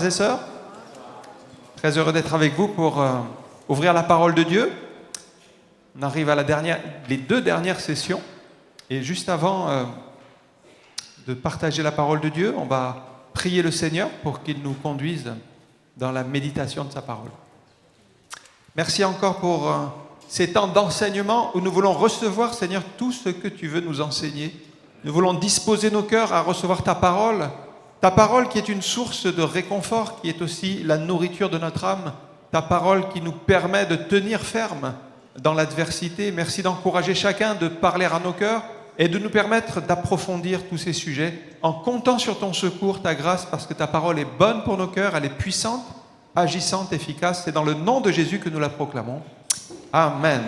frères et sœurs. Très heureux d'être avec vous pour ouvrir la parole de Dieu. On arrive à les deux dernières sessions. Et juste avant de partager la parole de Dieu, on va prier le Seigneur pour qu'il nous conduise dans la méditation de sa parole. Merci encore pour ces temps d'enseignement où nous voulons recevoir, Seigneur, tout ce que tu veux nous enseigner. Nous voulons disposer nos cœurs à recevoir ta parole qui est une source de réconfort, qui est aussi la nourriture de notre âme, ta parole qui nous permet de tenir ferme dans l'adversité. Merci d'encourager chacun de parler à nos cœurs et de nous permettre d'approfondir tous ces sujets en comptant sur ton secours, ta grâce, parce que ta parole est bonne pour nos cœurs, elle est puissante, agissante, efficace. C'est dans le nom de Jésus que nous la proclamons. Amen.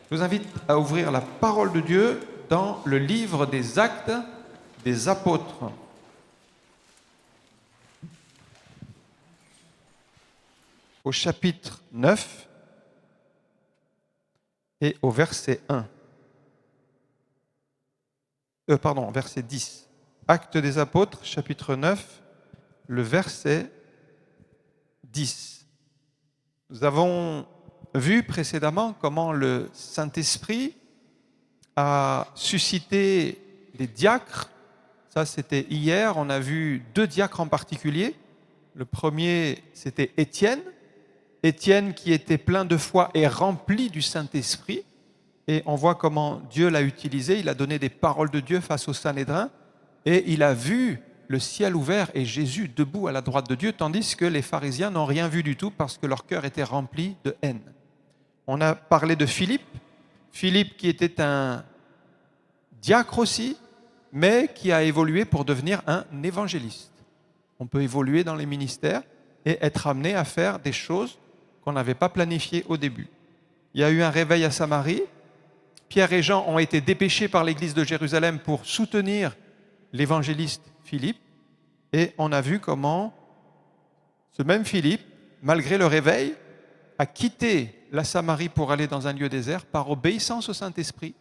Je vous invite à ouvrir la parole de Dieu dans le livre des Actes des Apôtres. Au chapitre 9 et au verset 1. Verset 10. Actes des Apôtres, chapitre 9, le verset 10. Nous avons vu précédemment comment le Saint-Esprit a suscité les diacres. Ça, c'était hier. On a vu deux diacres en particulier. Le premier, c'était Étienne. Étienne qui était plein de foi et rempli du Saint-Esprit. Et on voit comment Dieu l'a utilisé. Il a donné des paroles de Dieu face au Sanhédrin. Et il a vu le ciel ouvert et Jésus debout à la droite de Dieu, tandis que les pharisiens n'ont rien vu du tout parce que leur cœur était rempli de haine. On a parlé de Philippe. Philippe qui était un diacre aussi, mais qui a évolué pour devenir un évangéliste. On peut évoluer dans les ministères et être amené à faire des choses qu'on n'avait pas planifiées au début. Il y a eu un réveil à Samarie. Pierre et Jean ont été dépêchés par l'église de Jérusalem pour soutenir l'évangéliste Philippe. Et on a vu comment ce même Philippe, malgré le réveil, a quitté la Samarie pour aller dans un lieu désert par obéissance au Saint-Esprit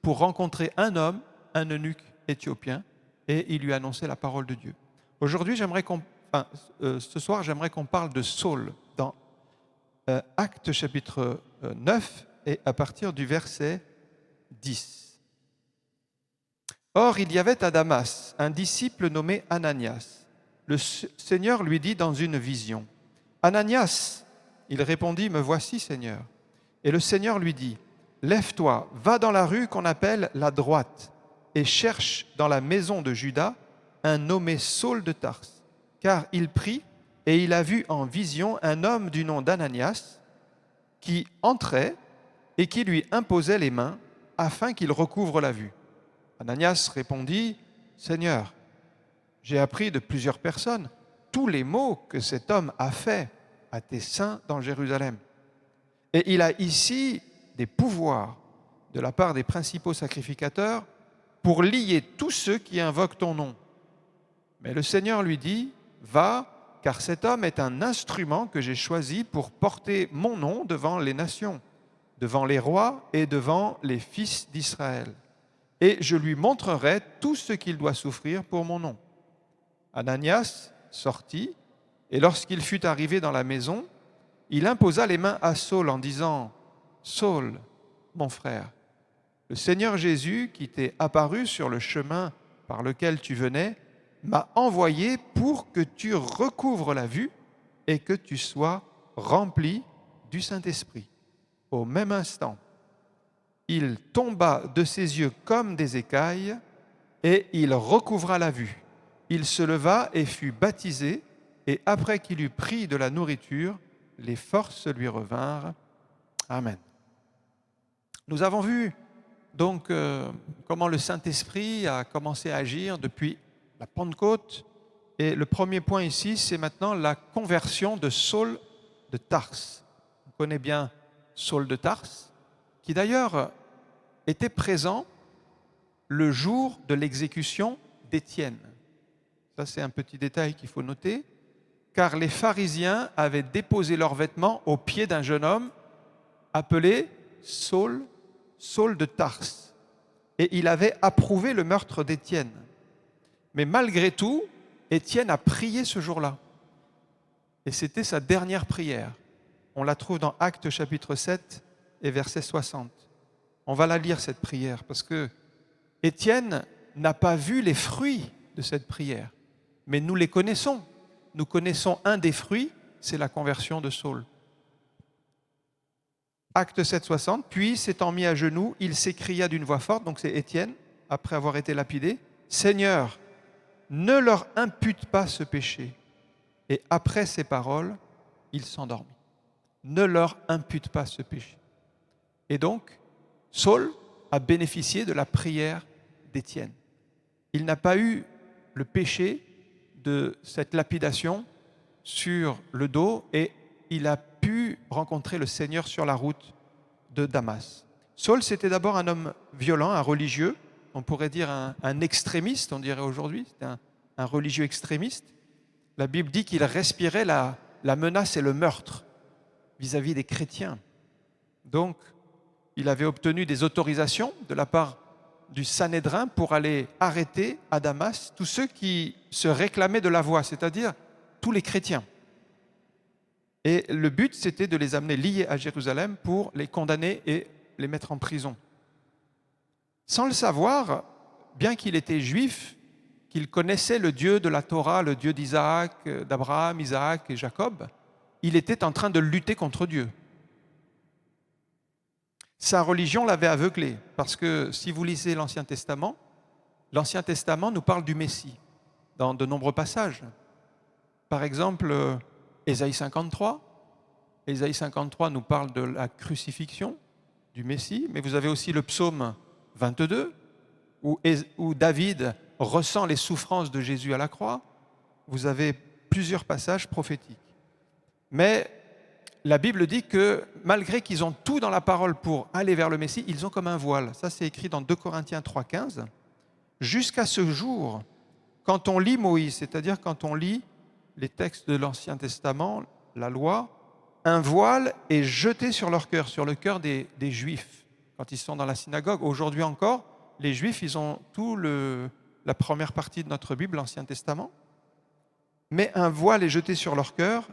pour rencontrer un homme, un eunuque éthiopien, et il lui a annoncé la parole de Dieu. Aujourd'hui, ce soir, j'aimerais qu'on parle de Saul dans Actes chapitre 9 et à partir du verset 10. Or, il y avait à Damas un disciple nommé Ananias. Le Seigneur lui dit dans une vision, « Ananias !» Il répondit, « Me voici, Seigneur. » Et le Seigneur lui dit, « Lève-toi, va dans la rue qu'on appelle la droite, et cherche dans la maison de Judas un nommé Saul de Tarse, car il prie, et il a vu en vision un homme du nom d'Ananias qui entrait et qui lui imposait les mains afin qu'il recouvre la vue. Ananias répondit, « Seigneur, j'ai appris de plusieurs personnes tous les maux que cet homme a fait à tes saints dans Jérusalem. Et il a ici des pouvoirs de la part des principaux sacrificateurs pour lier tous ceux qui invoquent ton nom. » Mais le Seigneur lui dit, « Va, car cet homme est un instrument que j'ai choisi pour porter mon nom devant les nations, devant les rois et devant les fils d'Israël. Et je lui montrerai tout ce qu'il doit souffrir pour mon nom. » Ananias sortit, et lorsqu'il fut arrivé dans la maison, il imposa les mains à Saul en disant, « Saul, mon frère, le Seigneur Jésus qui t'est apparu sur le chemin par lequel tu venais, m'a envoyé pour que tu recouvres la vue et que tu sois rempli du Saint-Esprit. » Au même instant, il tomba de ses yeux comme des écailles et il recouvra la vue. Il se leva et fut baptisé, et après qu'il eut pris de la nourriture, les forces lui revinrent. Amen. Nous avons vu donc comment le Saint-Esprit a commencé à agir depuis la Pentecôte. Et le premier point ici, c'est maintenant la conversion de Saul de Tarse. On connaît bien Saul de Tarse, qui d'ailleurs était présent le jour de l'exécution d'Étienne. Ça, c'est un petit détail qu'il faut noter, car les pharisiens avaient déposé leurs vêtements aux pieds d'un jeune homme appelé Saul de Tarse. Et il avait approuvé le meurtre d'Étienne. Mais malgré tout, Étienne a prié ce jour-là. Et c'était sa dernière prière. On la trouve dans Actes chapitre 7 et verset 60. On va la lire cette prière parce que Étienne n'a pas vu les fruits de cette prière, mais nous les connaissons. Nous connaissons un des fruits, c'est la conversion de Saul. Acte 7, 60. Puis, s'étant mis à genoux, il s'écria d'une voix forte, donc c'est Étienne, après avoir été lapidé, « Seigneur, ne leur impute pas ce péché. » Et après ces paroles, il s'endormit. Ne leur impute pas ce péché. Et donc, Saul a bénéficié de la prière d'Étienne. Il n'a pas eu le péché de cette lapidation sur le dos et il a pu rencontrer le Seigneur sur la route de Damas. Saul, c'était d'abord un homme violent, un religieux, on pourrait dire un extrémiste, on dirait aujourd'hui, c'était un religieux extrémiste. La Bible dit qu'il respirait la menace et le meurtre vis-à-vis des chrétiens. Donc, il avait obtenu des autorisations de la part du Sanhédrin pour aller arrêter à Damas tous ceux qui se réclamaient de la voie, c'est-à-dire tous les chrétiens. Et le but, c'était de les amener liés à Jérusalem pour les condamner et les mettre en prison. Sans le savoir, bien qu'il était juif, qu'il connaissait le Dieu de la Torah, le Dieu d'Isaac, d'Abraham, Isaac et Jacob, il était en train de lutter contre Dieu. Sa religion l'avait aveuglé, parce que si vous lisez l'Ancien Testament nous parle du Messie dans de nombreux passages. Par exemple, Ésaïe 53. Ésaïe 53 nous parle de la crucifixion du Messie, mais vous avez aussi le psaume 22, où David ressent les souffrances de Jésus à la croix. Vous avez plusieurs passages prophétiques. Mais la Bible dit que malgré qu'ils ont tout dans la parole pour aller vers le Messie, ils ont comme un voile. Ça, c'est écrit dans 2 Corinthiens 3,15. Jusqu'à ce jour, quand on lit Moïse, c'est-à-dire quand on lit les textes de l'Ancien Testament, la loi, un voile est jeté sur leur cœur, sur le cœur des Juifs, quand ils sont dans la synagogue. Aujourd'hui encore, les Juifs, ils ont tout la première partie de notre Bible, l'Ancien Testament. Mais un voile est jeté sur leur cœur,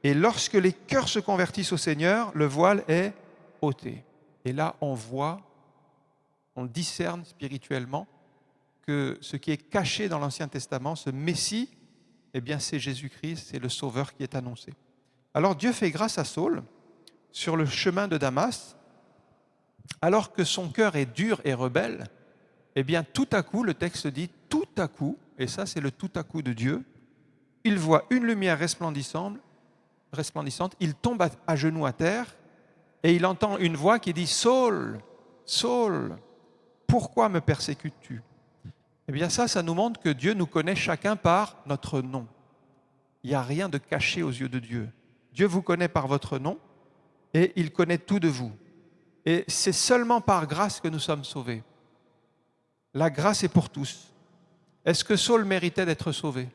et lorsque les cœurs se convertissent au Seigneur, le voile est ôté. Et là, on voit, on discerne spirituellement que ce qui est caché dans l'Ancien Testament, ce Messie, eh bien c'est Jésus-Christ, c'est le Sauveur qui est annoncé. Alors Dieu fait grâce à Saul sur le chemin de Damas, alors que son cœur est dur et rebelle, eh bien tout à coup, le texte dit tout à coup, et ça c'est le tout à coup de Dieu, il voit une lumière resplendissante, il tombe à genoux à terre et il entend une voix qui dit « Saul, Saul, pourquoi me persécutes-tu » Eh bien ça nous montre que Dieu nous connaît chacun par notre nom. Il n'y a rien de caché aux yeux de Dieu. Dieu vous connaît par votre nom et il connaît tout de vous. Et c'est seulement par grâce que nous sommes sauvés. La grâce est pour tous. Est-ce que Saul méritait d'être sauvé ?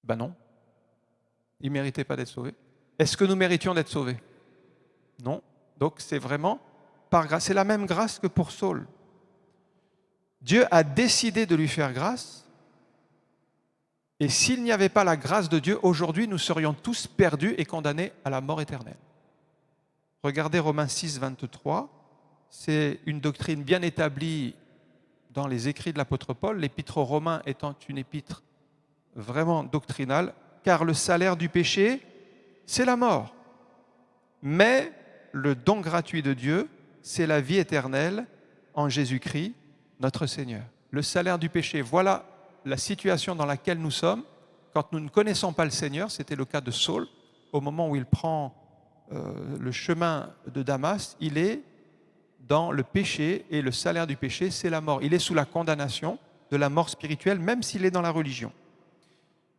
Ben non. Il ne méritait pas d'être sauvé. Est-ce que nous méritions d'être sauvés ? Non. Donc c'est vraiment par grâce. C'est la même grâce que pour Saul. Dieu a décidé de lui faire grâce. Et s'il n'y avait pas la grâce de Dieu, aujourd'hui, nous serions tous perdus et condamnés à la mort éternelle. Regardez Romains 6, 23. C'est une doctrine bien établie dans les écrits de l'apôtre Paul, l'épître aux Romains étant une épître vraiment doctrinale, car le salaire du péché, c'est la mort. Mais le don gratuit de Dieu, c'est la vie éternelle en Jésus-Christ, notre Seigneur. Le salaire du péché, voilà la situation dans laquelle nous sommes quand nous ne connaissons pas le Seigneur. C'était le cas de Saul. Au moment où il prend le chemin de Damas, il est dans le péché et le salaire du péché, c'est la mort. Il est sous la condamnation de la mort spirituelle, même s'il est dans la religion.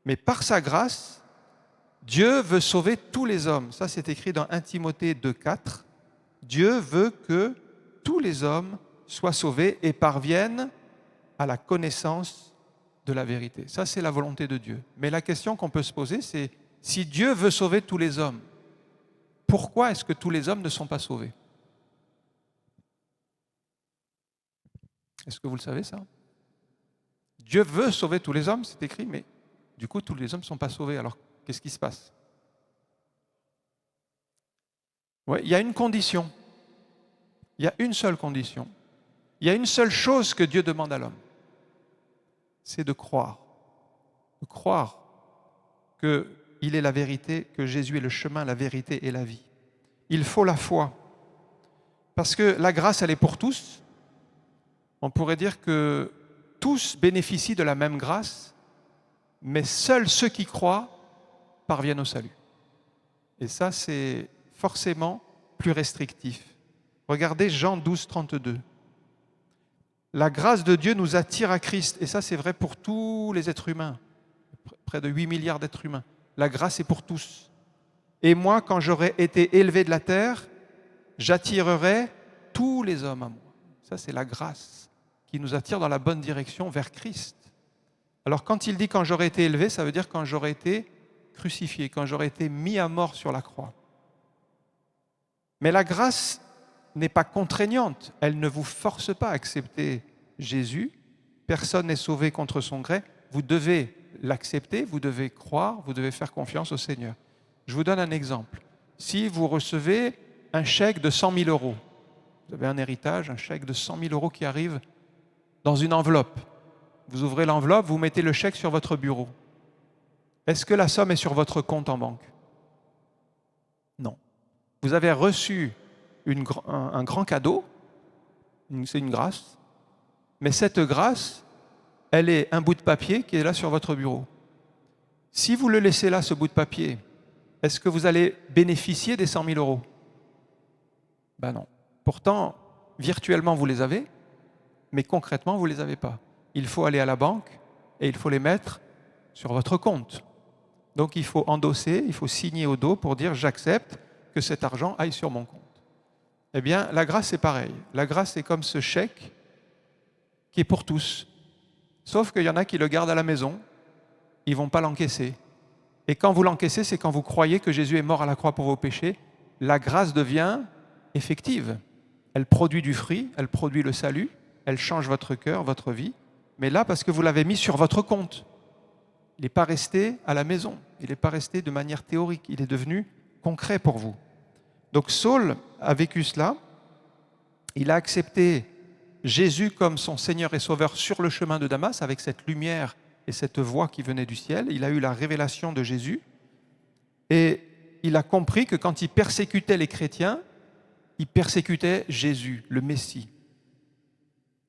Mais par sa grâce, Dieu veut sauver tous les hommes. Ça, c'est écrit dans 1 Timothée 2,4. Dieu veut que tous les hommes soient sauvés et parviennent à la connaissance de la vérité. Ça, c'est la volonté de Dieu. Mais la question qu'on peut se poser, c'est si Dieu veut sauver tous les hommes, pourquoi est-ce que tous les hommes ne sont pas sauvés ? Est-ce que vous le savez, ça ? Dieu veut sauver tous les hommes, c'est écrit, mais du coup, tous les hommes ne sont pas sauvés. Alors, qu'est-ce qui se passe? Ouais, il y a une condition. Il y a une seule condition. Il y a une seule chose que Dieu demande à l'homme. C'est de croire. De croire qu'il est la vérité, que Jésus est le chemin, la vérité et la vie. Il faut la foi. Parce que la grâce, elle est pour tous. On pourrait dire que tous bénéficient de la même grâce, mais seuls ceux qui croient parviennent au salut. Et ça, c'est forcément plus restrictif. Regardez Jean 12, 32. La grâce de Dieu nous attire à Christ, et ça c'est vrai pour tous les êtres humains, près de 8 milliards d'êtres humains. La grâce est pour tous. Et moi, quand j'aurai été élevé de la terre, j'attirerai tous les hommes à moi. Ça c'est la grâce qui nous attire dans la bonne direction vers Christ. Alors quand il dit quand j'aurai été élevé, ça veut dire quand j'aurai été crucifié, quand j'aurai été mis à mort sur la croix. Mais la grâce n'est pas contraignante, elle ne vous force pas à accepter Jésus, personne n'est sauvé contre son gré, vous devez l'accepter, vous devez croire, vous devez faire confiance au Seigneur. Je vous donne un exemple. Si vous recevez un chèque de 100 000 euros, vous avez un héritage, un chèque de 100 000 euros qui arrive dans une enveloppe, vous ouvrez l'enveloppe, vous mettez le chèque sur votre bureau. Est-ce que la somme est sur votre compte en banque? Non. Vous avez reçu un grand cadeau, c'est une grâce, mais cette grâce, elle est un bout de papier qui est là sur votre bureau. Si vous le laissez là, ce bout de papier, est-ce que vous allez bénéficier des 100 000 euros? Ben non. Pourtant, virtuellement, vous les avez, mais concrètement, vous ne les avez pas. Il faut aller à la banque et il faut les mettre sur votre compte. Donc il faut endosser, il faut signer au dos pour dire « j'accepte que cet argent aille sur mon compte ». Eh bien, la grâce, c'est pareil. La grâce, c'est comme ce chèque qui est pour tous. Sauf qu'il y en a qui le gardent à la maison, ils ne vont pas l'encaisser. Et quand vous l'encaissez, c'est quand vous croyez que Jésus est mort à la croix pour vos péchés. La grâce devient effective. Elle produit du fruit, elle produit le salut, elle change votre cœur, votre vie. Mais là, parce que vous l'avez mis sur votre compte. Il n'est pas resté à la maison, il n'est pas resté de manière théorique, il est devenu concret pour vous. Donc Saul a vécu cela, il a accepté Jésus comme son Seigneur et Sauveur sur le chemin de Damas, avec cette lumière et cette voix qui venait du ciel. Il a eu la révélation de Jésus et il a compris que quand il persécutait les chrétiens, il persécutait Jésus, le Messie.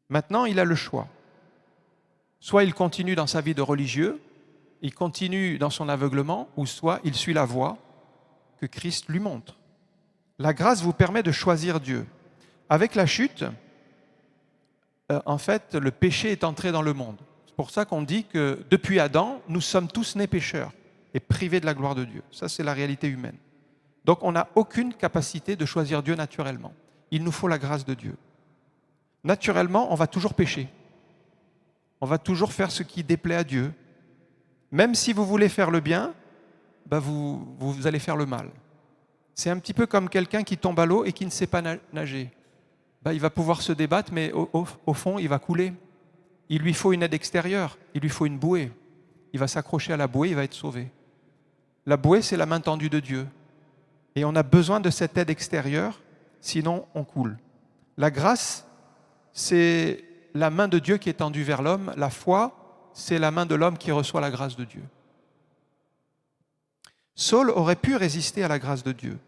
Maintenant, il a le choix. Soit il continue dans sa vie de religieux, il continue dans son aveuglement, ou soit il suit la voie que Christ lui montre. La grâce vous permet de choisir Dieu. Avec la chute, en fait, le péché est entré dans le monde. C'est pour ça qu'on dit que depuis Adam, nous sommes tous nés pécheurs et privés de la gloire de Dieu. Ça, c'est la réalité humaine. Donc, on n'a aucune capacité de choisir Dieu naturellement. Il nous faut la grâce de Dieu. Naturellement, on va toujours pécher. On va toujours faire ce qui déplaît à Dieu. Même si vous voulez faire le bien, vous allez faire le mal. C'est un petit peu comme quelqu'un qui tombe à l'eau et qui ne sait pas nager. Il va pouvoir se débattre, mais au fond, il va couler. Il lui faut une aide extérieure, il lui faut une bouée. Il va s'accrocher à la bouée, il va être sauvé. La bouée, c'est la main tendue de Dieu. Et on a besoin de cette aide extérieure, sinon on coule. La grâce, c'est la main de Dieu qui est tendue vers l'homme. La foi, c'est la main de l'homme qui reçoit la grâce de Dieu. Saul aurait pu résister à la grâce de Dieu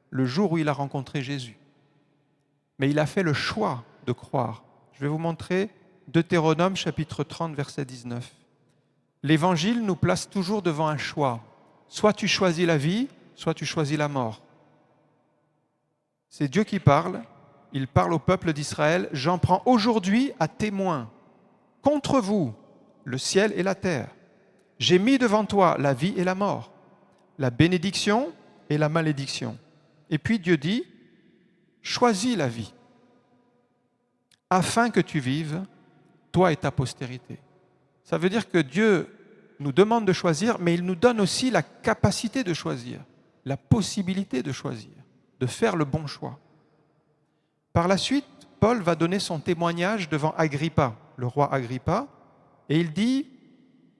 le jour où il a rencontré Jésus. Mais il a fait le choix de croire. Je vais vous montrer Deutéronome chapitre 30, verset 19. L'Évangile nous place toujours devant un choix. Soit tu choisis la vie, soit tu choisis la mort. C'est Dieu qui parle. Il parle au peuple d'Israël. J'en prends aujourd'hui à témoin contre vous le ciel et la terre. J'ai mis devant toi la vie et la mort, la bénédiction et la malédiction. Et puis Dieu dit, choisis la vie, afin que tu vives, toi et ta postérité. Ça veut dire que Dieu nous demande de choisir, mais il nous donne aussi la capacité de choisir, la possibilité de choisir, de faire le bon choix. Par la suite, Paul va donner son témoignage devant Agrippa, le roi Agrippa, Et il dit,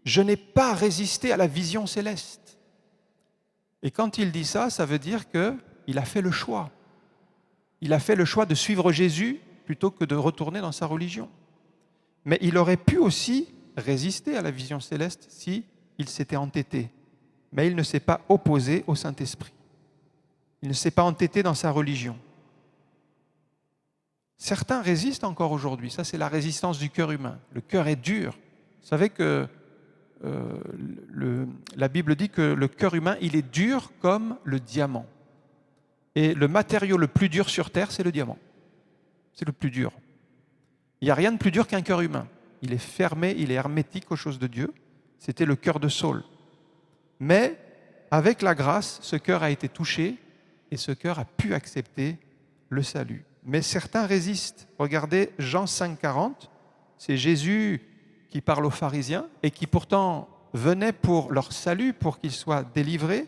je n'ai pas résisté à la vision céleste. Et quand il dit ça, ça veut dire qu'il a fait le choix. Il a fait le choix de suivre Jésus plutôt que de retourner dans sa religion. Mais il aurait pu aussi résister à la vision céleste si il s'était entêté. Mais il ne s'est pas opposé au Saint-Esprit. Il ne s'est pas entêté dans sa religion. Certains résistent encore aujourd'hui. Ça, c'est la résistance du cœur humain. Le cœur est dur. Vous savez que la Bible dit que le cœur humain, il est dur comme le diamant. Et le matériau le plus dur sur Terre, c'est le diamant. C'est le plus dur. Il n'y a rien de plus dur qu'un cœur humain. Il est fermé, il est hermétique aux choses de Dieu. C'était le cœur de Saul. Mais avec la grâce, ce cœur a été touché et ce cœur a pu accepter le salut. Mais certains résistent. Regardez Jean 5,40, c'est Jésus qui parle aux pharisiens et qui pourtant venait pour leur salut, pour qu'ils soient délivrés.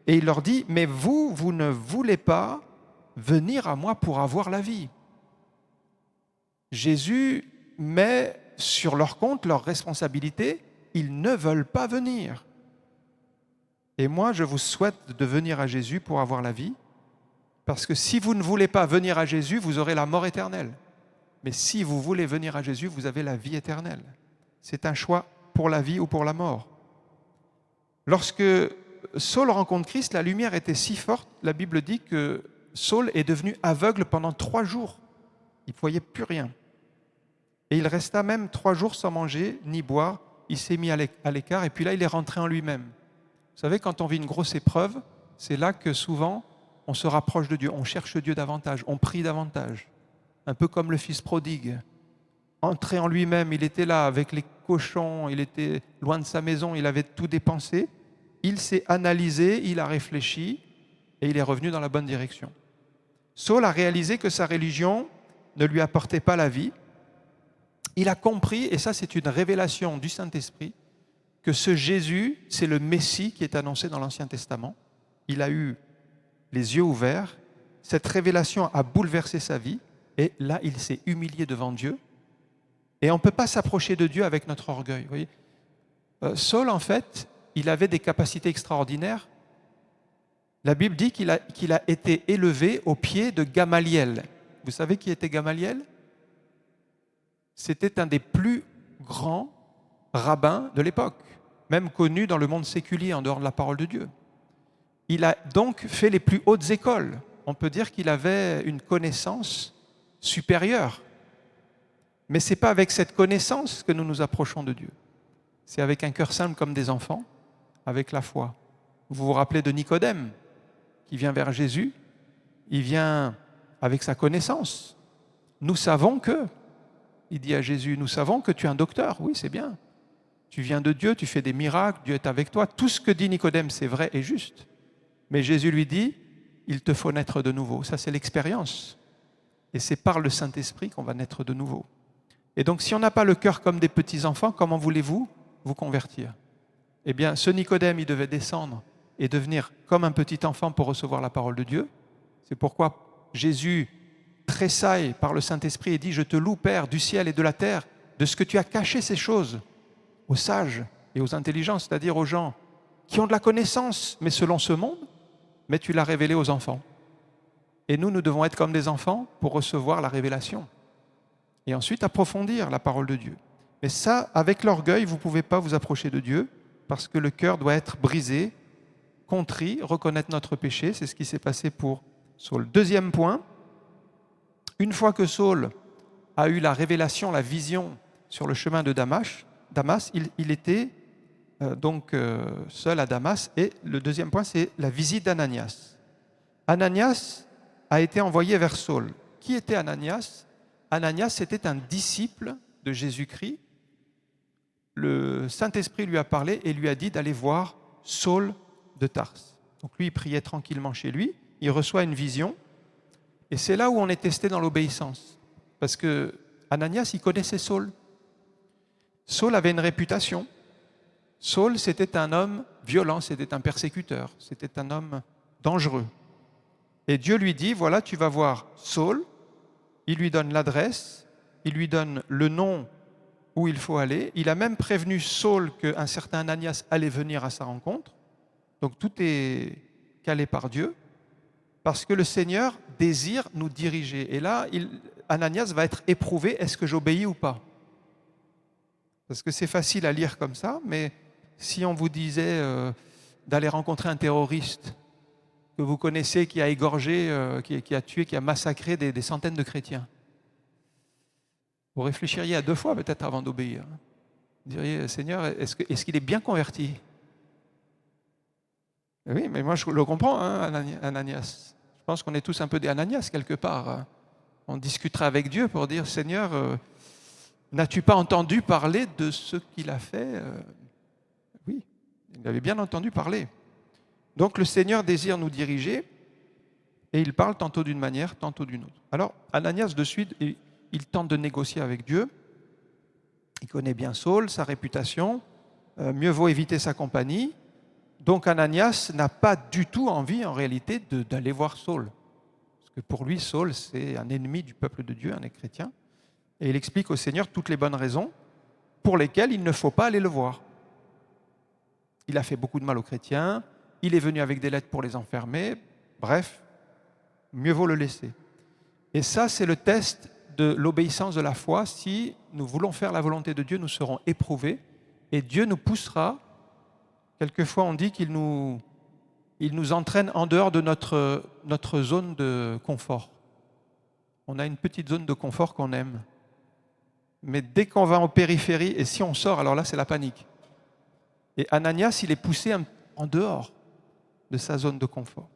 Et il leur dit, mais vous ne voulez pas venir à moi pour avoir la vie. Jésus met sur leur compte leur responsabilité, ils ne veulent pas venir. Et moi, je vous souhaite de venir à Jésus pour avoir la vie, parce que si vous ne voulez pas venir à Jésus, vous aurez la mort éternelle. Mais si vous voulez venir à Jésus, vous avez la vie éternelle. C'est un choix pour la vie ou pour la mort. Lorsque Saul rencontre Christ, la lumière était si forte, la Bible dit que Saul est devenu aveugle pendant 3 jours. Il ne voyait plus rien. Et il resta même 3 jours sans manger ni boire. Il s'est mis à l'écart et puis là, il est rentré en lui-même. Vous savez, quand on vit une grosse épreuve, c'est là que souvent, on se rapproche de Dieu, on cherche Dieu davantage, on prie davantage. Un peu comme le fils prodigue. Entré en lui-même, il était là avec les cochons, il était loin de sa maison, il avait tout dépensé. Il s'est analysé, il a réfléchi et il est revenu dans la bonne direction. Saul a réalisé que sa religion ne lui apportait pas la vie. Il a compris, et ça c'est une révélation du Saint-Esprit, que ce Jésus, c'est le Messie qui est annoncé dans l'Ancien Testament. Il a eu les yeux ouverts, cette révélation a bouleversé sa vie, et là il s'est humilié devant Dieu. Et on ne peut pas s'approcher de Dieu avec notre orgueil. Vous voyez, Saul, en fait, il avait des capacités extraordinaires. La Bible dit qu'il a été élevé au pied de Gamaliel. Vous savez qui était Gamaliel? C'était un des plus grands rabbins de l'époque, même connu dans le monde séculier en dehors de la parole de Dieu. Il a donc fait les plus hautes écoles. On peut dire qu'il avait une connaissance supérieure. Mais ce n'est pas avec cette connaissance que nous nous approchons de Dieu. C'est avec un cœur simple comme des enfants, avec la foi. Vous vous rappelez de Nicodème, qui vient vers Jésus. Il vient avec sa connaissance. Nous savons que, il dit à Jésus, nous savons que tu es un docteur. Oui, c'est bien. Tu viens de Dieu, tu fais des miracles, Dieu est avec toi. Tout ce que dit Nicodème, c'est vrai et juste. Mais Jésus lui dit, il te faut naître de nouveau. Ça, c'est l'expérience. Et c'est par le Saint-Esprit qu'on va naître de nouveau. Et donc, si on n'a pas le cœur comme des petits-enfants, comment voulez-vous vous convertir? Eh bien, ce Nicodème, il devait descendre et devenir comme un petit enfant pour recevoir la parole de Dieu. C'est pourquoi Jésus tressaille par le Saint-Esprit et dit « Je te loue, Père, du ciel et de la terre, de ce que tu as caché ces choses aux sages et aux intelligents, c'est-à-dire aux gens qui ont de la connaissance, mais selon ce monde, mais tu l'as révélé aux enfants. » Et nous devons être comme des enfants pour recevoir la révélation. Et ensuite approfondir la parole de Dieu. Mais ça, avec l'orgueil, vous ne pouvez pas vous approcher de Dieu parce que le cœur doit être brisé, contrit, reconnaître notre péché. C'est ce qui s'est passé pour Saul. Deuxième point, une fois que Saul a eu la révélation, la vision sur le chemin de Damas, il était seul à Damas. Et le deuxième point, c'est la visite d'Ananias. Ananias a été envoyé vers Saul. Qui était Ananias ? Ananias, c'était un disciple de Jésus-Christ. Le Saint-Esprit lui a parlé et lui a dit d'aller voir Saul de Tarse. Donc lui, il priait tranquillement chez lui, il reçoit une vision, et c'est là où on est testé dans l'obéissance. Parce que Ananias, il connaissait Saul. Saul avait une réputation. Saul, c'était un homme violent, c'était un persécuteur, c'était un homme dangereux. Et Dieu lui dit, voilà, tu vas voir Saul. Il lui donne l'adresse, il lui donne le nom où il faut aller. Il a même prévenu Saul qu'un certain Ananias allait venir à sa rencontre. Donc tout est calé par Dieu, parce que le Seigneur désire nous diriger. Et là, Ananias va être éprouvé, est-ce que j'obéis ou pas? Parce que c'est facile à lire comme ça, mais si on vous disait d'aller rencontrer un terroriste que vous connaissez, qui a égorgé, qui a tué, qui a massacré des centaines de chrétiens, vous réfléchiriez à 2 fois peut-être avant d'obéir. Vous diriez, Seigneur, est-ce qu'il est bien converti? Oui, mais moi je le comprends, hein, Ananias. Je pense qu'on est tous un peu des Ananias quelque part. On discutera avec Dieu pour dire, Seigneur, n'as-tu pas entendu parler de ce qu'il a fait? Oui, il avait bien entendu parler. Donc le Seigneur désire nous diriger et il parle tantôt d'une manière, tantôt d'une autre. Alors Ananias, de suite, il tente de négocier avec Dieu. Il connaît bien Saul, sa réputation. Mieux vaut éviter sa compagnie. Donc Ananias n'a pas du tout envie, en réalité, d'aller voir Saul. Parce que pour lui, Saul, c'est un ennemi du peuple de Dieu, un chrétien. Et il explique au Seigneur toutes les bonnes raisons pour lesquelles il ne faut pas aller le voir. Il a fait beaucoup de mal aux chrétiens, il est venu avec des lettres pour les enfermer, bref, mieux vaut le laisser. Et ça, c'est le test de l'obéissance de la foi. Si nous voulons faire la volonté de Dieu, nous serons éprouvés et Dieu nous poussera. Quelquefois, on dit qu'il nous entraîne en dehors de notre zone de confort. On a une petite zone de confort qu'on aime. Mais dès qu'on va en périphérie, et si on sort, alors là, c'est la panique. Et Ananias, il est poussé en dehors de sa zone de confort.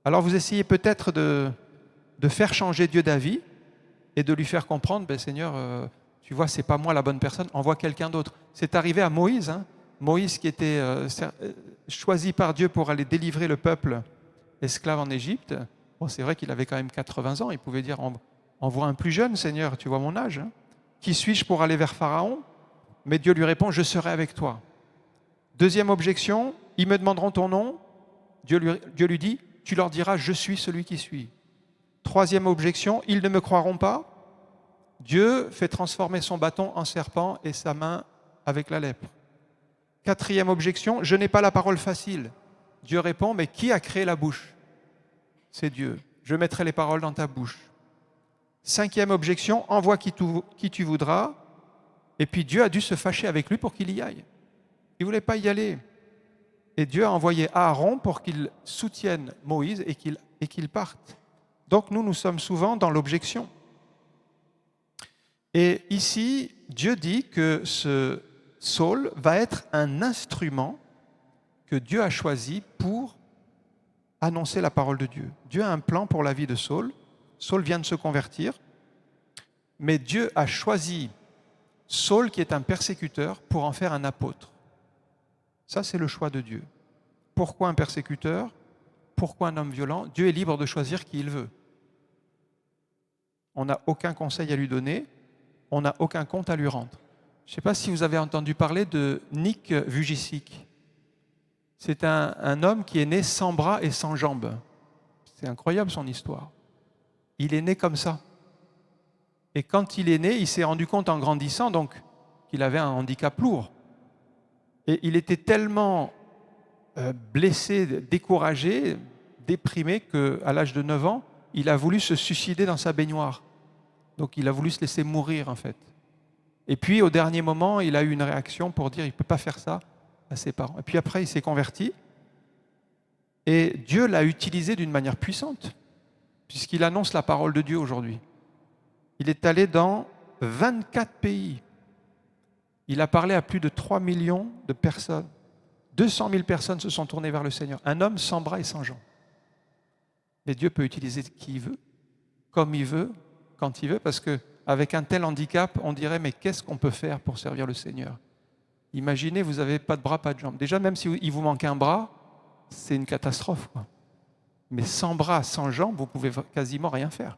Alors vous essayez peut-être de faire changer Dieu d'avis et de lui faire comprendre, ben, Seigneur, tu vois, c'est pas moi la bonne personne, envoie quelqu'un d'autre. C'est arrivé à Moïse, hein. Moïse qui était choisi par Dieu pour aller délivrer le peuple esclave en Égypte. Bon, c'est vrai qu'il avait quand même 80 ans, il pouvait dire, envoie un plus jeune, Seigneur, tu vois mon âge. Hein. Qui suis-je pour aller vers Pharaon? Mais Dieu lui répond, je serai avec toi. Deuxième objection, ils me demanderont ton nom. Dieu lui dit, tu leur diras, je suis celui qui suis. Troisième objection, ils ne me croiront pas. Dieu fait transformer son bâton en serpent et sa main avec la lèpre. Quatrième objection, je n'ai pas la parole facile. Dieu répond, mais qui a créé la bouche? C'est Dieu. Je mettrai les paroles dans ta bouche. Cinquième objection, envoie qui tu voudras. Et puis Dieu a dû se fâcher avec lui pour qu'il y aille. Il ne voulait pas y aller. Et Dieu a envoyé Aaron pour qu'il soutienne Moïse et qu'il parte. Donc nous sommes souvent dans l'objection. Et ici, Dieu dit que ce Saul va être un instrument que Dieu a choisi pour annoncer la parole de Dieu. Dieu a un plan pour la vie de Saul. Saul vient de se convertir, mais Dieu a choisi Saul, qui est un persécuteur, pour en faire un apôtre. Ça, c'est le choix de Dieu. Pourquoi un persécuteur? Pourquoi un homme violent? Dieu est libre de choisir qui il veut. On n'a aucun conseil à lui donner, on n'a aucun compte à lui rendre. Je ne sais pas si vous avez entendu parler de Nick Vujicic. C'est un homme qui est né sans bras et sans jambes. C'est incroyable son histoire. Il est né comme ça. Et quand il est né, il s'est rendu compte en grandissant donc qu'il avait un handicap lourd. Et il était tellement blessé, découragé, déprimé qu'à l'âge de 9 ans, il a voulu se suicider dans sa baignoire. Donc il a voulu se laisser mourir en fait. Et puis au dernier moment, il a eu une réaction pour dire il ne peut pas faire ça à ses parents. Et puis après, il s'est converti. Et Dieu l'a utilisé d'une manière puissante, puisqu'il annonce la parole de Dieu aujourd'hui. Il est allé dans 24 pays. Il a parlé à plus de 3 millions de personnes. 200 000 personnes se sont tournées vers le Seigneur. Un homme sans bras et sans jambes. Mais Dieu peut utiliser qui il veut, comme il veut, quand il veut, parce qu'avec un tel handicap, on dirait, mais qu'est-ce qu'on peut faire pour servir le Seigneur? Imaginez, vous n'avez pas de bras, pas de jambes. Déjà, même s'il vous manque un bras, c'est une catastrophe, quoi. Mais sans bras, sans jambes, vous ne pouvez quasiment rien faire.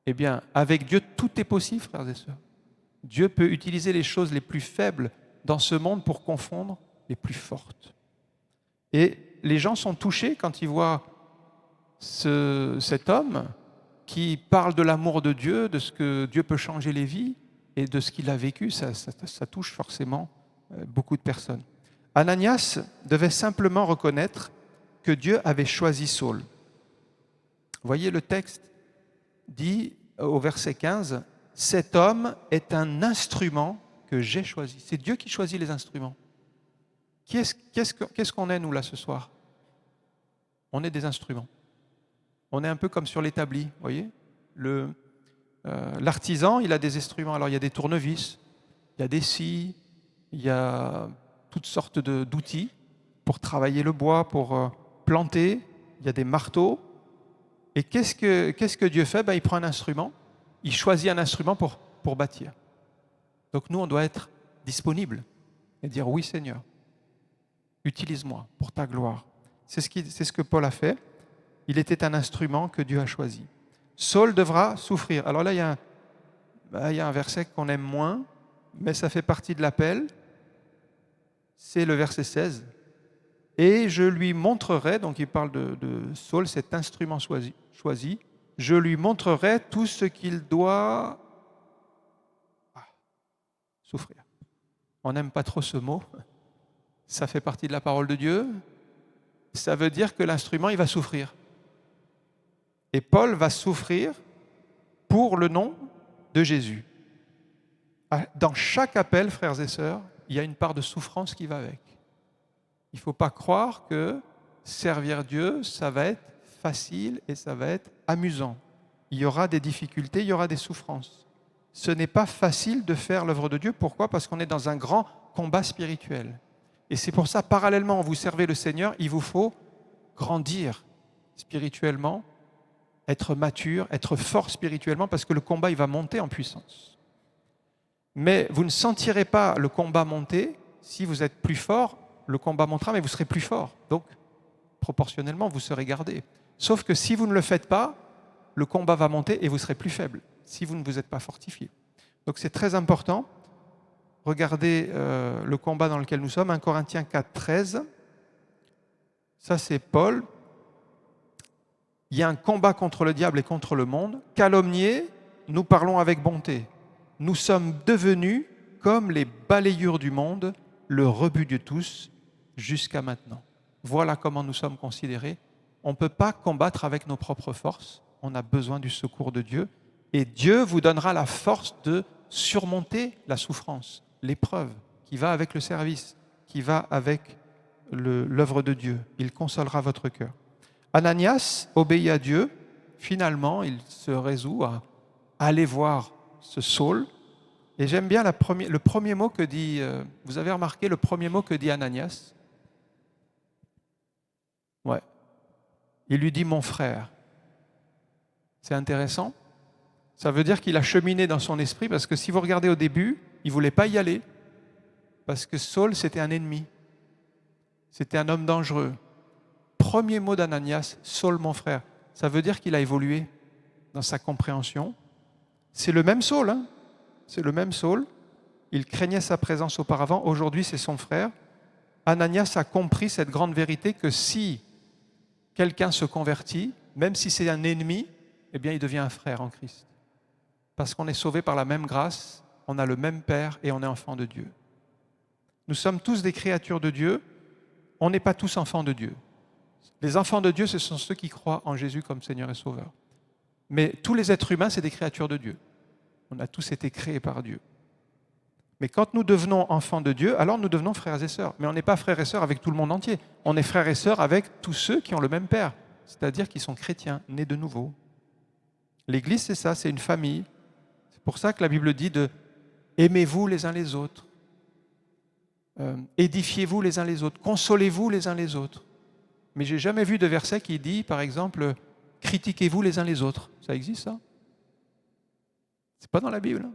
Eh bien, avec Dieu, tout est possible, frères et sœurs. Dieu peut utiliser les choses les plus faibles dans ce monde pour confondre les plus fortes. Et les gens sont touchés quand ils voient cet homme qui parle de l'amour de Dieu, de ce que Dieu peut changer les vies, et de ce qu'il a vécu, ça touche forcément beaucoup de personnes. Ananias devait simplement reconnaître que Dieu avait choisi Saul. Vous voyez, le texte dit au verset 15, « Cet homme est un instrument que j'ai choisi. » C'est Dieu qui choisit les instruments. Qu'est-ce qu'on est, nous, là, ce soir? On est des instruments. On est un peu comme sur l'établi, vous voyez. L'artisan, il a des instruments. Alors, il y a des tournevis, il y a des scies, il y a toutes sortes d'outils pour travailler le bois, pour planter. Il y a des marteaux. Et qu'est-ce que Dieu fait? Il prend un instrument, il choisit un instrument pour bâtir. Donc nous, on doit être disponible et dire « Oui Seigneur, utilise-moi pour ta gloire ». C'est ce que Paul a fait. Il était un instrument que Dieu a choisi. Saul devra souffrir. Alors là, il y a un verset qu'on aime moins, mais ça fait partie de l'appel. C'est le verset 16. « Et je lui montrerai », donc il parle de Saul, cet instrument choisi, « je lui montrerai tout ce qu'il doit souffrir ». On n'aime pas trop ce mot. Ça fait partie de la parole de Dieu. Ça veut dire que l'instrument, il va souffrir. Et Paul va souffrir pour le nom de Jésus. Dans chaque appel, frères et sœurs, il y a une part de souffrance qui va avec. Il ne faut pas croire que servir Dieu, ça va être facile et ça va être amusant. Il y aura des difficultés, il y aura des souffrances. Ce n'est pas facile de faire l'œuvre de Dieu. Pourquoi? Parce qu'on est dans un grand combat spirituel. Et c'est pour ça, parallèlement, vous servez le Seigneur, il vous faut grandir spirituellement, être mature, être fort spirituellement, parce que le combat, il va monter en puissance. Mais vous ne sentirez pas le combat monter. Si vous êtes plus fort, le combat montera, mais vous serez plus fort. Donc, proportionnellement, vous serez gardé. Sauf que si vous ne le faites pas, le combat va monter et vous serez plus faible, si vous ne vous êtes pas fortifié. Donc c'est très important. Regardez le combat dans lequel nous sommes, 1 Corinthiens 4, 13. Ça, c'est Paul. Il y a un combat contre le diable et contre le monde. Calomniés, nous parlons avec bonté. Nous sommes devenus comme les balayures du monde, le rebut de tous, jusqu'à maintenant. Voilà comment nous sommes considérés. On ne peut pas combattre avec nos propres forces. On a besoin du secours de Dieu. Et Dieu vous donnera la force de surmonter la souffrance, l'épreuve qui va avec le service, qui va avec l'œuvre de Dieu. Il consolera votre cœur. Ananias obéit à Dieu. Finalement, il se résout à aller voir ce Saul. Et j'aime bien le premier mot que dit, vous avez remarqué le premier mot que dit Ananias? Ouais. Il lui dit « mon frère ». C'est intéressant. Ça veut dire qu'il a cheminé dans son esprit, parce que si vous regardez au début, il ne voulait pas y aller. Parce que Saul, c'était un ennemi. C'était un homme dangereux. Premier mot d'Ananias, Saul, mon frère. Ça veut dire qu'il a évolué dans sa compréhension. C'est le même Saul, hein? C'est le même Saul. Il craignait sa présence auparavant. Aujourd'hui, c'est son frère. Ananias a compris cette grande vérité que si quelqu'un se convertit, même si c'est un ennemi, eh bien, il devient un frère en Christ. Parce qu'on est sauvé par la même grâce, on a le même Père et on est enfant de Dieu. Nous sommes tous des créatures de Dieu. On n'est pas tous enfants de Dieu. Les enfants de Dieu, ce sont ceux qui croient en Jésus comme Seigneur et Sauveur. Mais tous les êtres humains, c'est des créatures de Dieu. On a tous été créés par Dieu. Mais quand nous devenons enfants de Dieu, alors nous devenons frères et sœurs. Mais on n'est pas frères et sœurs avec tout le monde entier. On est frères et sœurs avec tous ceux qui ont le même Père, c'est-à-dire qui sont chrétiens, nés de nouveau. L'Église, c'est ça, c'est une famille. C'est pour ça que la Bible dit de « aimez-vous les uns les autres, édifiez-vous les uns les autres, consolez-vous les uns les autres ». Mais j'ai jamais vu de verset qui dit, par exemple, « critiquez-vous les uns les autres ». Ça existe, ça? C'est pas dans la Bible.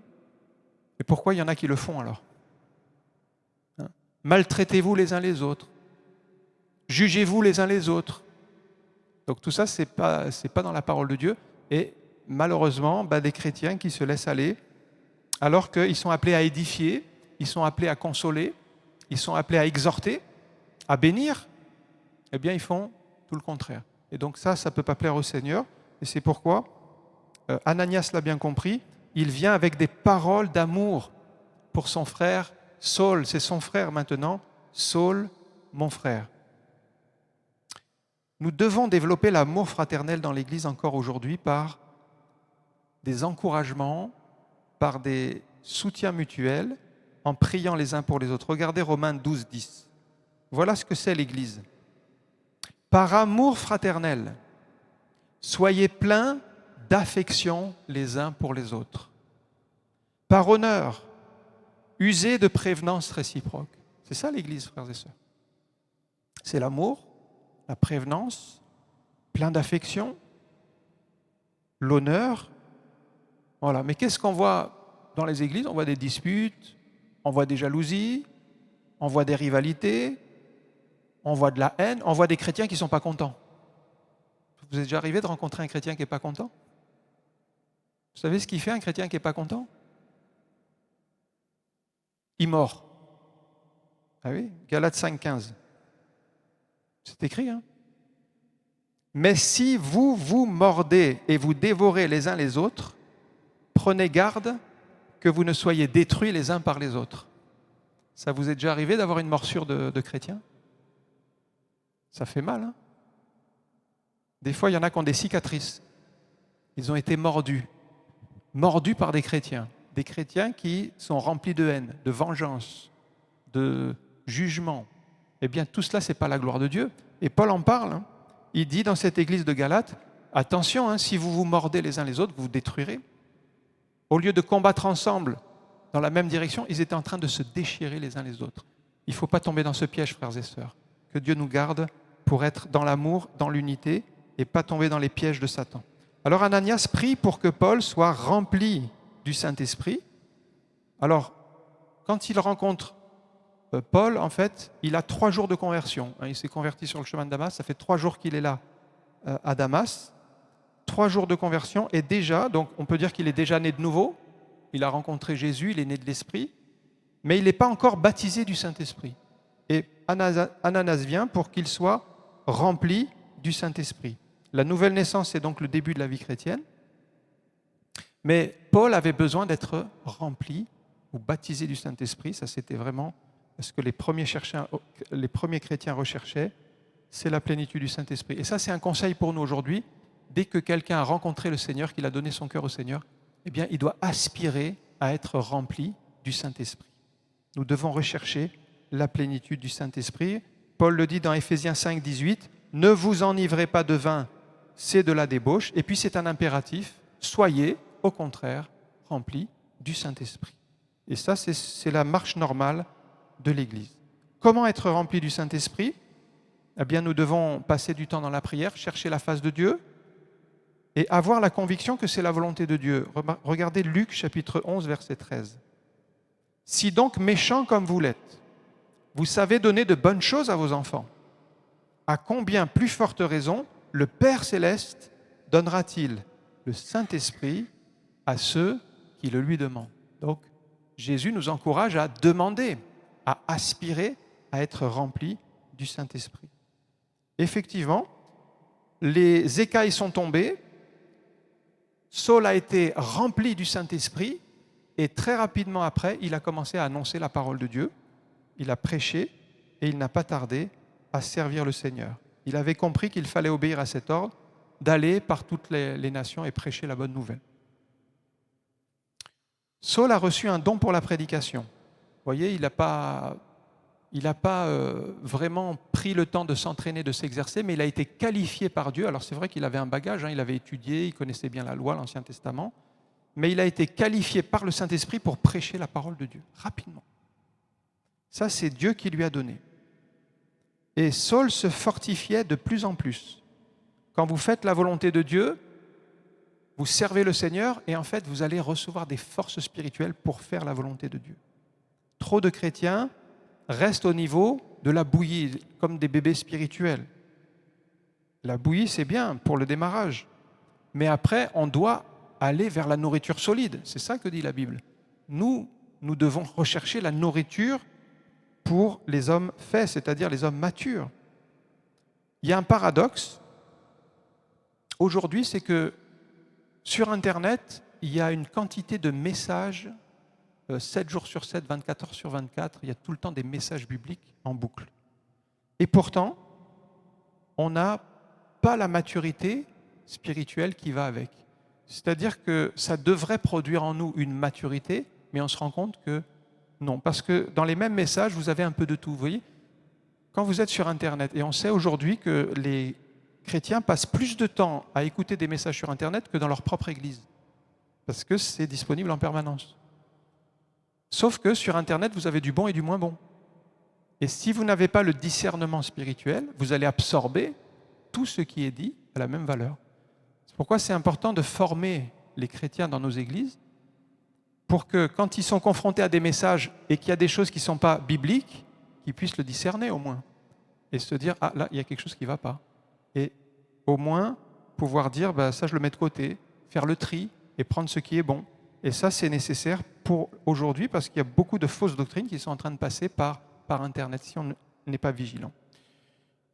Et pourquoi il y en a qui le font alors? Maltraitez-vous les uns les autres. Jugez-vous les uns les autres. Donc tout ça, c'est pas dans la parole de Dieu. Et malheureusement, des chrétiens qui se laissent aller, alors qu'ils sont appelés à édifier, ils sont appelés à consoler, ils sont appelés à exhorter, à bénir, eh bien ils font tout le contraire. Et donc ça ne peut pas plaire au Seigneur. Et c'est pourquoi Ananias l'a bien compris. il vient avec des paroles d'amour pour son frère Saul. C'est son frère maintenant, Saul, mon frère. Nous devons développer l'amour fraternel dans l'Église encore aujourd'hui par des encouragements, par des soutiens mutuels, en priant les uns pour les autres. Regardez Romains 12, 10. Voilà ce que c'est l'Église. Par amour fraternel, soyez pleins d'affection les uns pour les autres. Par honneur, usez de prévenance réciproque. C'est ça l'Église, frères et sœurs. C'est l'amour, la prévenance, plein d'affection, l'honneur. Voilà. Mais qu'est-ce qu'on voit dans les églises? On voit des disputes, on voit des jalousies, on voit des rivalités, on voit de la haine, on voit des chrétiens qui ne sont pas contents. Vous êtes déjà arrivé de rencontrer un chrétien qui n'est pas content? Vous savez ce qu'il fait un chrétien qui n'est pas content? Il mord. Ah oui, Galates 5,15. C'est écrit, hein? Mais si vous vous mordez et vous dévorez les uns les autres, prenez garde que vous ne soyez détruits les uns par les autres. Ça vous est déjà arrivé d'avoir une morsure de chrétien? Ça fait mal, hein? Des fois, il y en a qui ont des cicatrices. Ils ont été mordus par des chrétiens qui sont remplis de haine, de vengeance, de jugement. Eh bien, tout cela, ce n'est pas la gloire de Dieu. Et Paul en parle, hein. Il dit dans cette église de Galates, attention, hein, si vous vous mordez les uns les autres, vous vous détruirez. Au lieu de combattre ensemble dans la même direction, ils étaient en train de se déchirer les uns les autres. Il ne faut pas tomber dans ce piège, frères et sœurs. Que Dieu nous garde pour être dans l'amour, dans l'unité, et pas tomber dans les pièges de Satan. Alors Ananias prie pour que Paul soit rempli du Saint-Esprit. Alors, quand il rencontre Paul, en fait, il a 3 jours de conversion. Il s'est converti sur le chemin de Damas, ça fait 3 jours qu'il est là à Damas. 3 jours de conversion, et déjà, donc on peut dire qu'il est déjà né de nouveau. Il a rencontré Jésus, il est né de l'Esprit, mais il n'est pas encore baptisé du Saint-Esprit. Et Ananias vient pour qu'il soit rempli du Saint-Esprit. La nouvelle naissance, c'est donc le début de la vie chrétienne. Mais Paul avait besoin d'être rempli ou baptisé du Saint-Esprit. Ça, c'était vraiment ce que les premiers chrétiens recherchaient, c'est la plénitude du Saint-Esprit. Et ça, c'est un conseil pour nous aujourd'hui. Dès que quelqu'un a rencontré le Seigneur, qu'il a donné son cœur au Seigneur, eh bien, il doit aspirer à être rempli du Saint-Esprit. Nous devons rechercher la plénitude du Saint-Esprit. Paul le dit dans Éphésiens 5, 18, « Ne vous enivrez pas de vin, c'est de la débauche. » Et puis c'est un impératif, « Soyez, au contraire, remplis du Saint-Esprit. » Et ça, c'est la marche normale de l'Église. Comment être rempli du Saint-Esprit? Eh bien, nous devons passer du temps dans la prière, chercher la face de Dieu et avoir la conviction que c'est la volonté de Dieu. Regardez Luc chapitre 11, verset 13. « Si donc méchants comme vous l'êtes, vous savez donner de bonnes choses à vos enfants, à combien plus forte raison le Père Céleste donnera-t-il le Saint-Esprit à ceux qui le lui demandent? » Donc, Jésus nous encourage à demander, à aspirer à être remplis du Saint-Esprit. Effectivement, les écailles sont tombées, Saul a été rempli du Saint-Esprit et très rapidement après, il a commencé à annoncer la parole de Dieu, il a prêché et il n'a pas tardé à servir le Seigneur. Il avait compris qu'il fallait obéir à cet ordre d'aller par toutes les nations et prêcher la bonne nouvelle. Saul a reçu un don pour la prédication. Vous voyez, il n'a pas vraiment pris le temps de s'entraîner, de s'exercer, mais il a été qualifié par Dieu. Alors c'est vrai qu'il avait un bagage, il avait étudié, il connaissait bien la loi, l'Ancien Testament, mais il a été qualifié par le Saint-Esprit pour prêcher la parole de Dieu, rapidement. Ça, c'est Dieu qui lui a donné. Et Saul se fortifiait de plus en plus. Quand vous faites la volonté de Dieu, vous servez le Seigneur et en fait, vous allez recevoir des forces spirituelles pour faire la volonté de Dieu. Trop de chrétiens restent au niveau de la bouillie, comme des bébés spirituels. La bouillie, c'est bien pour le démarrage. Mais après, on doit aller vers la nourriture solide. C'est ça que dit la Bible. Nous devons rechercher la nourriture pour les hommes faits, c'est-à-dire les hommes matures. Il y a un paradoxe aujourd'hui, c'est que sur Internet, il y a une quantité de messages, 7 jours sur 7, 24 heures sur 24, il y a tout le temps des messages bibliques en boucle. Et pourtant, on n'a pas la maturité spirituelle qui va avec. C'est-à-dire que ça devrait produire en nous une maturité, mais on se rend compte que non. Parce que dans les mêmes messages, vous avez un peu de tout. Vous voyez, quand vous êtes sur Internet, et on sait aujourd'hui que les chrétiens passent plus de temps à écouter des messages sur Internet que dans leur propre église. Parce que c'est disponible en permanence. Sauf que sur Internet, vous avez du bon et du moins bon. Et si vous n'avez pas le discernement spirituel, vous allez absorber tout ce qui est dit à la même valeur. C'est pourquoi c'est important de former les chrétiens dans nos églises pour que quand ils sont confrontés à des messages et qu'il y a des choses qui ne sont pas bibliques, qu'ils puissent le discerner au moins. Et se dire, ah là, il y a quelque chose qui ne va pas. Et au moins pouvoir dire, bah, ça je le mets de côté, faire le tri et prendre ce qui est bon. Et ça c'est nécessaire pour aujourd'hui parce qu'il y a beaucoup de fausses doctrines qui sont en train de passer par Internet si on n'est pas vigilant.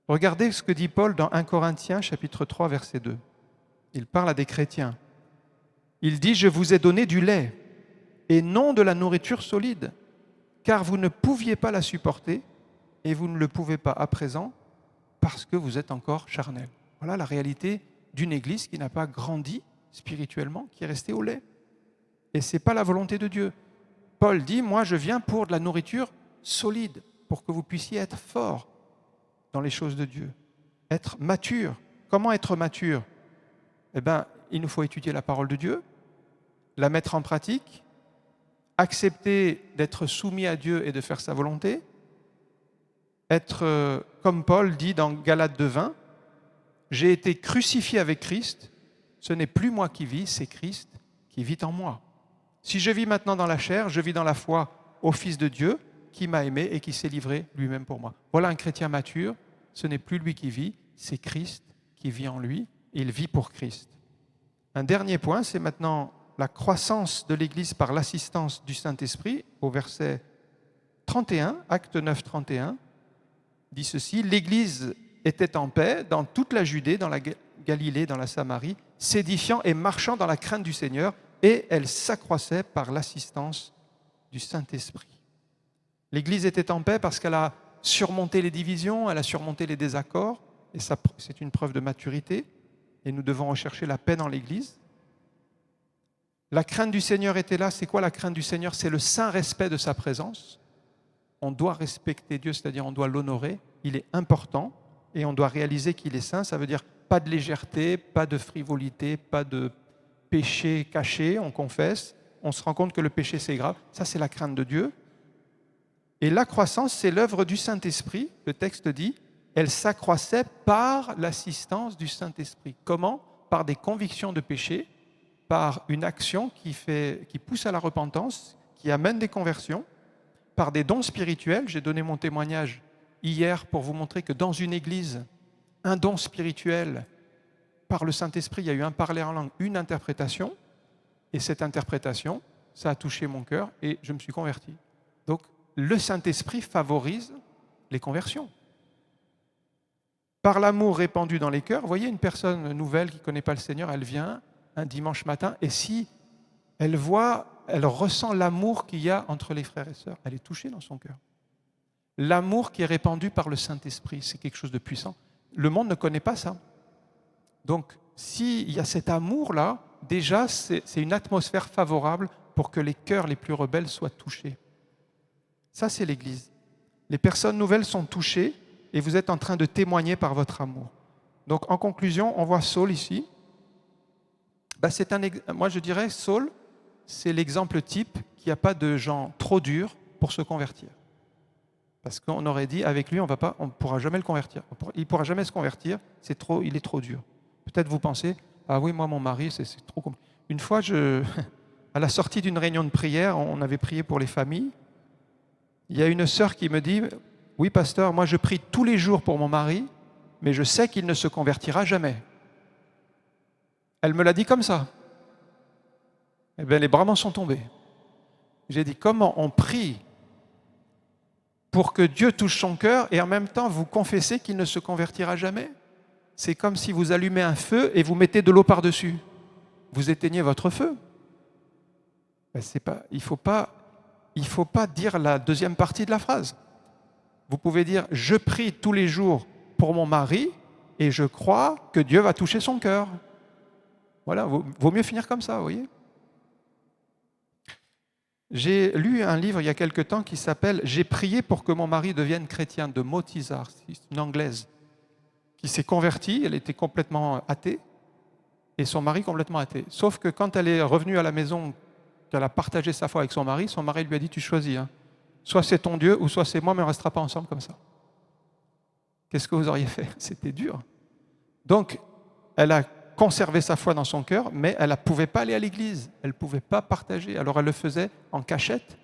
Regardez ce que dit Paul dans 1 Corinthiens chapitre 3 verset 2. Il parle à des chrétiens. Il dit « Je vous ai donné du lait et non de la nourriture solide, car vous ne pouviez pas la supporter et vous ne le pouvez pas à présent parce que vous êtes encore charnel. » Voilà la réalité d'une église qui n'a pas grandi spirituellement, qui est restée au lait. Et ce n'est pas la volonté de Dieu. Paul dit « Moi, je viens pour de la nourriture solide, pour que vous puissiez être fort dans les choses de Dieu, être mature. » Comment être mature ? Eh bien, il nous faut étudier la parole de Dieu, la mettre en pratique, accepter d'être soumis à Dieu et de faire sa volonté, être, comme Paul dit dans Galates 2:20, « J'ai été crucifié avec Christ, ce n'est plus moi qui vis, c'est Christ qui vit en moi. Si je vis maintenant dans la chair, je vis dans la foi au Fils de Dieu qui m'a aimé et qui s'est livré lui-même pour moi. » Voilà un chrétien mature, ce n'est plus lui qui vit, c'est Christ qui vit en lui, et il vit pour Christ. Un dernier point, c'est maintenant la croissance de l'Église par l'assistance du Saint-Esprit, au verset 31, acte 9, 31, dit ceci, « L'Église était en paix dans toute la Judée, dans la Galilée, dans la Samarie, s'édifiant et marchant dans la crainte du Seigneur, et elle s'accroissait par l'assistance du Saint-Esprit. » L'Église était en paix parce qu'elle a surmonté les divisions, elle a surmonté les désaccords, et ça, c'est une preuve de maturité, et nous devons rechercher la paix dans l'Église. La crainte du Seigneur était là. C'est quoi la crainte du Seigneur ? C'est le saint respect de sa présence. On doit respecter Dieu, c'est-à-dire on doit l'honorer. Il est important et on doit réaliser qu'il est saint. Ça veut dire pas de légèreté, pas de frivolité, pas de péché caché, on confesse. On se rend compte que le péché, c'est grave. Ça, c'est la crainte de Dieu. Et la croissance, c'est l'œuvre du Saint-Esprit. Le texte dit, elle s'accroissait par l'assistance du Saint-Esprit. Comment ? Par des convictions de péché, par une action qui pousse à la repentance, qui amène des conversions, par des dons spirituels. J'ai donné mon témoignage hier pour vous montrer que dans une église, un don spirituel, par le Saint-Esprit, il y a eu un parler en langue, une interprétation, et cette interprétation, ça a touché mon cœur et je me suis converti. Donc, le Saint-Esprit favorise les conversions. Par l'amour répandu dans les cœurs, vous voyez une personne nouvelle qui ne connaît pas le Seigneur, elle vient un dimanche matin, et si elle ressent l'amour qu'il y a entre les frères et sœurs, elle est touchée dans son cœur. L'amour qui est répandu par le Saint-Esprit, c'est quelque chose de puissant. Le monde ne connaît pas ça. Donc, s'il y a cet amour-là, déjà, c'est une atmosphère favorable pour que les cœurs les plus rebelles soient touchés. Ça, c'est l'Église. Les personnes nouvelles sont touchées et vous êtes en train de témoigner par votre amour. Donc, en conclusion, on voit Saul ici. Moi, je dirais, Saul, c'est l'exemple type qu'il n'y a pas de gens trop durs pour se convertir. Parce qu'on aurait dit, avec lui, on ne pourra jamais le convertir. Il ne pourra jamais se convertir, il est trop dur. Peut-être vous pensez, ah oui, moi, mon mari, c'est trop compliqué. Une fois, à la sortie d'une réunion de prière, on avait prié pour les familles. Il y a une sœur qui me dit, oui, pasteur, moi, je prie tous les jours pour mon mari, mais je sais qu'il ne se convertira jamais. Elle me l'a dit comme ça. Eh bien, les bras m'en sont tombés. J'ai dit, comment on prie pour que Dieu touche son cœur et en même temps vous confessez qu'il ne se convertira jamais ? C'est comme si vous allumez un feu et vous mettez de l'eau par-dessus. Vous éteignez votre feu. Ben, il ne faut pas dire la deuxième partie de la phrase. Vous pouvez dire « Je prie tous les jours pour mon mari et je crois que Dieu va toucher son cœur. » Voilà, vaut mieux finir comme ça, vous voyez. J'ai lu un livre il y a quelque temps qui s'appelle « J'ai prié pour que mon mari devienne chrétien » de Maud Tizard, c'est une Anglaise qui s'est convertie, elle était complètement athée et son mari complètement athée. Sauf que quand elle est revenue à la maison, qu'elle a partagé sa foi avec son mari lui a dit « Tu choisis, hein. Soit c'est ton Dieu ou soit c'est moi, mais on ne restera pas ensemble comme ça. » Qu'est-ce que vous auriez fait? C'était dur. Donc, elle a conservé sa foi dans son cœur, mais elle ne pouvait pas aller à l'église, elle ne pouvait pas partager. Alors elle le faisait en cachette,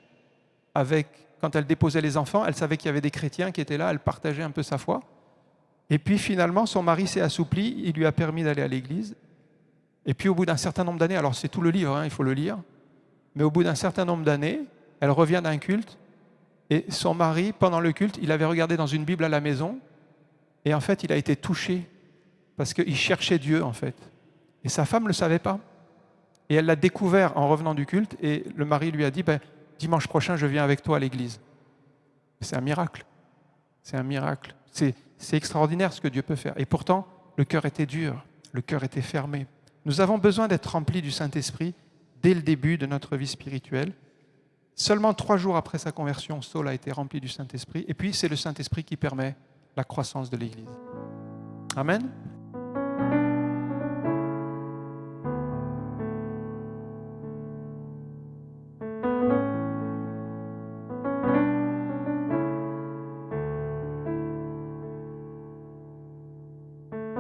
quand elle déposait les enfants, elle savait qu'il y avait des chrétiens qui étaient là, elle partageait un peu sa foi. Et puis finalement, son mari s'est assoupli, il lui a permis d'aller à l'église. Et puis au bout d'un certain nombre d'années, alors c'est tout le livre, hein, il faut le lire, mais au bout d'un certain nombre d'années, elle revient d'un culte, et son mari, pendant le culte, il avait regardé dans une Bible à la maison, et en fait, il a été touché, parce qu'il cherchait Dieu, en fait. Et sa femme ne le savait pas. Et elle l'a découvert en revenant du culte, et le mari lui a dit, dimanche prochain, je viens avec toi à l'église. C'est un miracle. C'est un miracle. C'est extraordinaire ce que Dieu peut faire. Et pourtant, le cœur était dur, le cœur était fermé. Nous avons besoin d'être remplis du Saint-Esprit dès le début de notre vie spirituelle. Seulement 3 jours après sa conversion, Saul a été rempli du Saint-Esprit. Et puis, c'est le Saint-Esprit qui permet la croissance de l'Église. Amen.